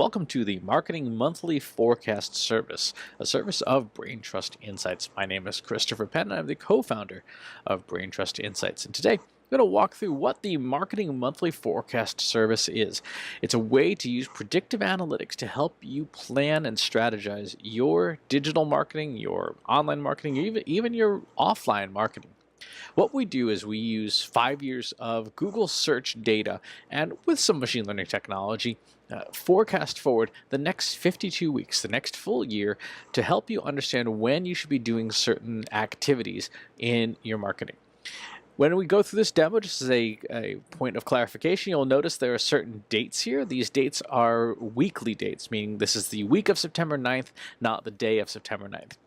Welcome to the Marketing Monthly Forecast Service, a service of Brain Trust Insights. My name is Christopher Penn, and I'm the co-founder of Brain Trust Insights. And today, I'm going to walk through what the Marketing Monthly Forecast Service is. It's a way to use predictive analytics to help you plan and strategize your digital marketing, your online marketing, even your offline marketing. What we do is we use 5 years of Google search data and with some machine learning technology, forecast forward the next 52 weeks, the next full year, to help you understand when you should be doing certain activities in your marketing. When we go through this demo, just as a point of clarification, you'll notice there are certain dates here. These dates are weekly dates, meaning this is the week of September 9th, not the day of September 9th.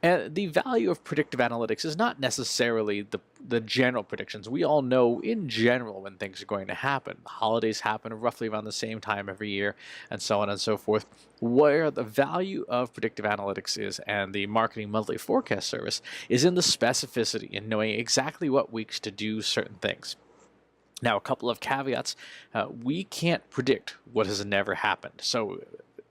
And the value of predictive analytics is not necessarily the general predictions. We all know in general when things are going to happen. The holidays happen roughly around the same time every year, and so on and so forth. Where the value of predictive analytics is, and the Marketing Monthly Forecast Service, is in the specificity in knowing exactly what weeks to do certain things. Now, a couple of caveats. We can't predict what has never happened. So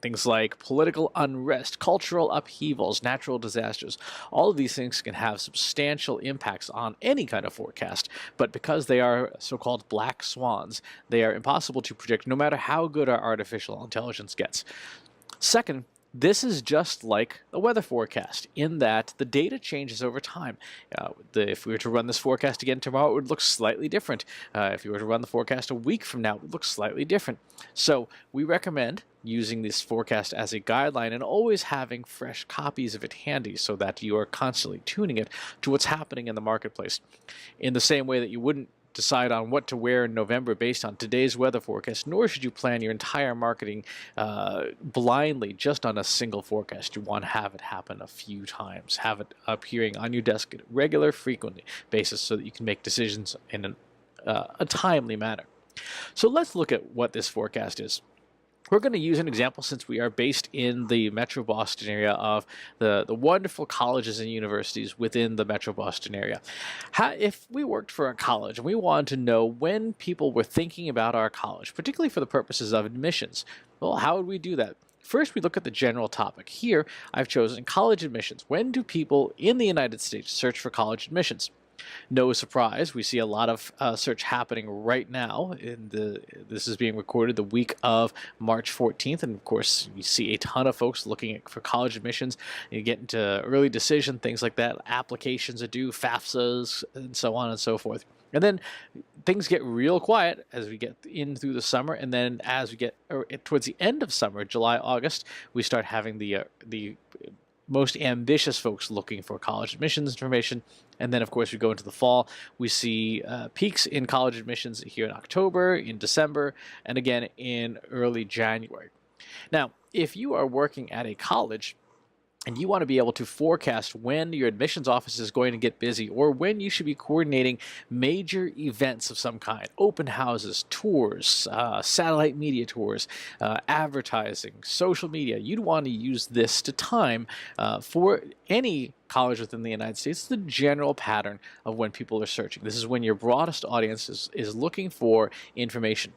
things like political unrest, cultural upheavals, natural disasters, all of these things can have substantial impacts on any kind of forecast, but because they are so-called black swans, they are impossible to predict no matter how good our artificial intelligence gets. Second, this is just like a weather forecast in that the data changes over time. If we were to run this forecast again tomorrow, it would look slightly different. If you were to run the forecast a week from now, it would look slightly different. So we recommend using this forecast as a guideline and always having fresh copies of it handy so that you are constantly tuning it to what's happening in the marketplace. In the same way that you wouldn't decide on what to wear in November based on today's weather forecast, nor should you plan your entire marketing blindly just on a single forecast. You want to have it happen a few times, have it appearing on your desk at a regular, frequent basis so that you can make decisions in a timely manner. So let's look at what this forecast is. We're going to use an example, since we are based in the Metro Boston area, of the wonderful colleges and universities within the Metro Boston area. If we worked for a college and we wanted to know when people were thinking about our college, particularly for the purposes of admissions, well, how would we do that? First, we look at the general topic. Here, I've chosen college admissions. When do people in the United States search for college admissions? No surprise, we see a lot of search happening right now. This is being recorded the week of March 14th, and of course, you see a ton of folks looking for college admissions. You get into early decision, things like that, applications are due, FAFSAs, and so on and so forth. And then things get real quiet as we get in through the summer, and then as we get towards the end of summer, July, August, we start having the most ambitious folks looking for college admissions information. And then, of course, we go into the fall. We see peaks in college admissions here in October, in December, and again in early January. Now, if you are working at a college and you want to be able to forecast when your admissions office is going to get busy, or when you should be coordinating major events of some kind, open houses, tours, satellite media tours, advertising, social media, you'd want to use this to time for any college within the United States, the general pattern of when people are searching. This is when your broadest audience is looking for information.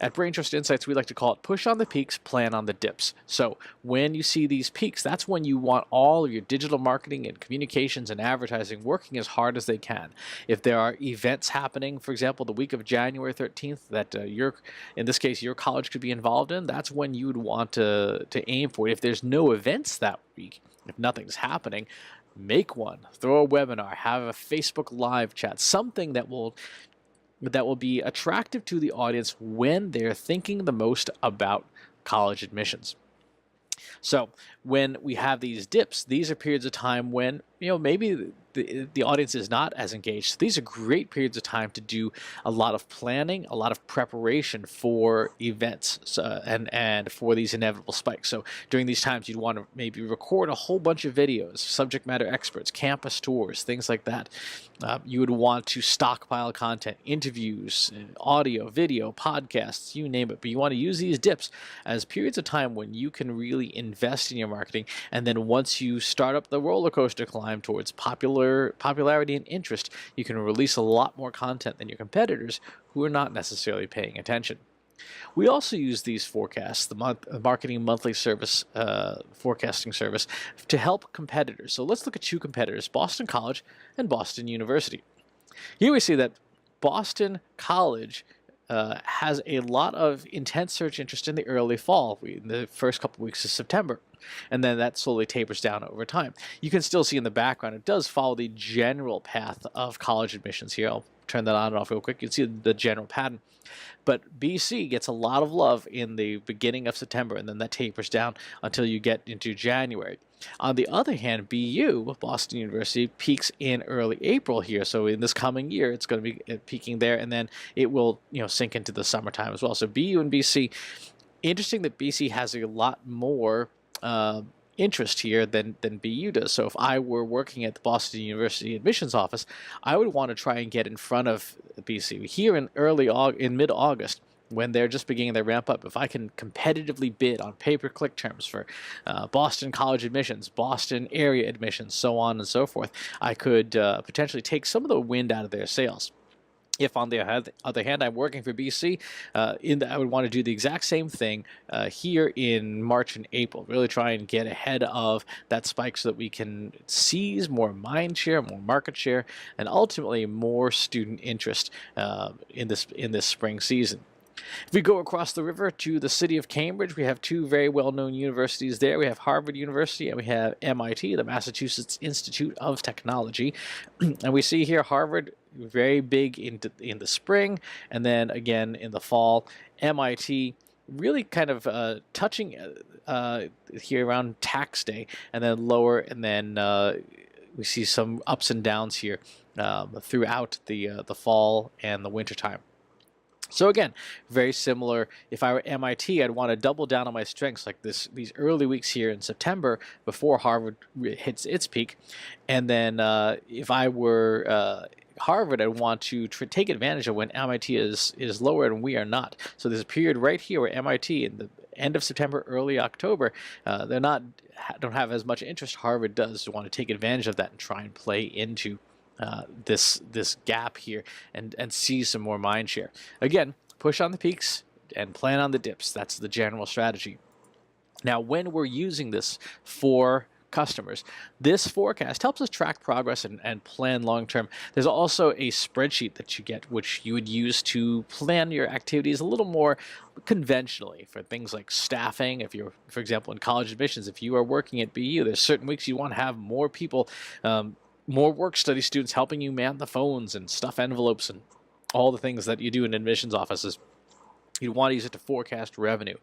At Brain Trust Insights, we like to call it push on the peaks, plan on the dips. So when you see these peaks, that's when you want all of your digital marketing and communications and advertising working as hard as they can. If there are events happening, for example, the week of January 13th that in this case, your college could be involved in, that's when you would want to aim for it. If there's no events that week, if nothing's happening, make one, throw a webinar, have a Facebook live chat, something that will be attractive to the audience when they're thinking the most about college admissions. So when we have these dips, these are periods of time when maybe the audience is not as engaged. So these are great periods of time to do a lot of planning, a lot of preparation for events and for these inevitable spikes. So during these times, you'd want to maybe record a whole bunch of videos, subject matter experts, campus tours, things like that. You would want to stockpile content, interviews, audio, video, podcasts, you name it. But you want to use these dips as periods of time when you can really invest in your marketing. And then once you start up the roller coaster climb towards popularity and interest, you can release a lot more content than your competitors who are not necessarily paying attention. We also use these forecasts, the marketing monthly service, forecasting service, to help competitors. So let's look at two competitors, Boston College and Boston University. Here we see that Boston College has a lot of intense search interest in the early fall, in the first couple weeks of September, and then that slowly tapers down over time. You can still see in the background it does follow the general path of college admissions here. I'll turn that on and off real quick. You can see the general pattern. But BC gets a lot of love in the beginning of September, and then that tapers down until you get into January. On the other hand, BU, Boston University, peaks in early April here. So in this coming year, it's going to be peaking there, and then it will sink into the summertime as well. So BU and BC, interesting that BC has a lot more interest here than BU does. So if I were working at the Boston University admissions office, I would want to try and get in front of BC here in mid-August, when they're just beginning their ramp up. If I can competitively bid on pay-per-click terms for Boston College admissions, Boston area admissions, so on and so forth, I could potentially take some of the wind out of their sails. If, on the other hand, I'm working for BC, I would want to do the exact same thing here in March and April. Really try and get ahead of that spike so that we can seize more mind share, more market share, and ultimately more student interest in this spring season. If we go across the river to the city of Cambridge, we have two very well-known universities there. We have Harvard University and we have MIT, the Massachusetts Institute of Technology. And we see here Harvard very big in the spring, and then again in the fall. MIT really kind of touching here around tax day, and then lower, and then we see some ups and downs here throughout the fall and the winter time. So again, very similar. If I were MIT, I'd want to double down on my strengths like these early weeks here in September before Harvard hits its peak. And then if I were Harvard, I'd want to take advantage of when MIT is lower and we are not. So there's a period right here where MIT in the end of September, early October, don't have as much interest. Harvard does. So want to take advantage of that and try and play into this gap here and see some more mind share. Again, push on the peaks and plan on the dips. That's the general strategy. Now, when we're using this for customers, this forecast helps us track progress and plan long term. There's also a spreadsheet that you get, which you would use to plan your activities a little more conventionally for things like staffing. If you're, for example, in college admissions, if you are working at BU, there's certain weeks you want to have more people, more work-study students helping you man the phones and stuff envelopes and all the things that you do in admissions offices. You'd want to use it to forecast revenue.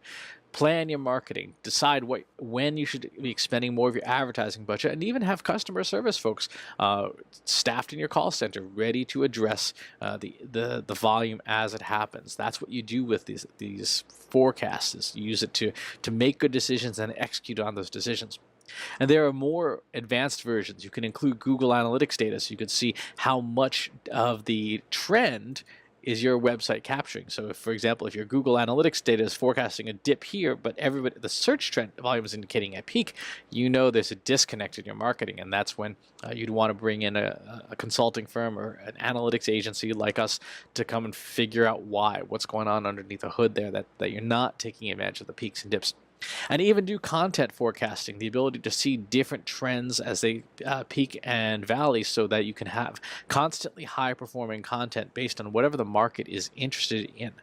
Plan your marketing. Decide when you should be expending more of your advertising budget, and even have customer service folks staffed in your call center ready to address the volume as it happens. That's what you do with these forecasts. Is you use it to make good decisions and execute on those decisions. And there are more advanced versions. You can include Google Analytics data, so you can see how much of the trend is your website capturing. So if, for example, if your Google Analytics data is forecasting a dip here, but the search trend volume is indicating a peak, you know there's a disconnect in your marketing, and that's when you'd want to bring in a consulting firm or an analytics agency like us to come and figure out what's going on underneath the hood there, that you're not taking advantage of the peaks and dips. And even do content forecasting, the ability to see different trends as they peak and valley, so that you can have constantly high-performing content based on whatever the market is interested in.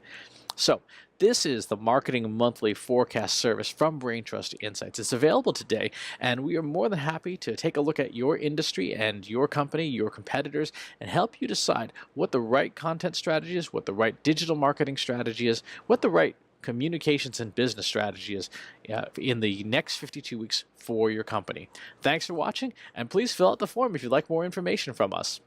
So this is the Marketing Monthly Forecast service from Braintrust Insights. It's available today, and we are more than happy to take a look at your industry and your company, your competitors, and help you decide what the right content strategy is, what the right digital marketing strategy is, what the right communications and business strategy is in the next 52 weeks for your company. Thanks for watching, and please fill out the form if you'd like more information from us.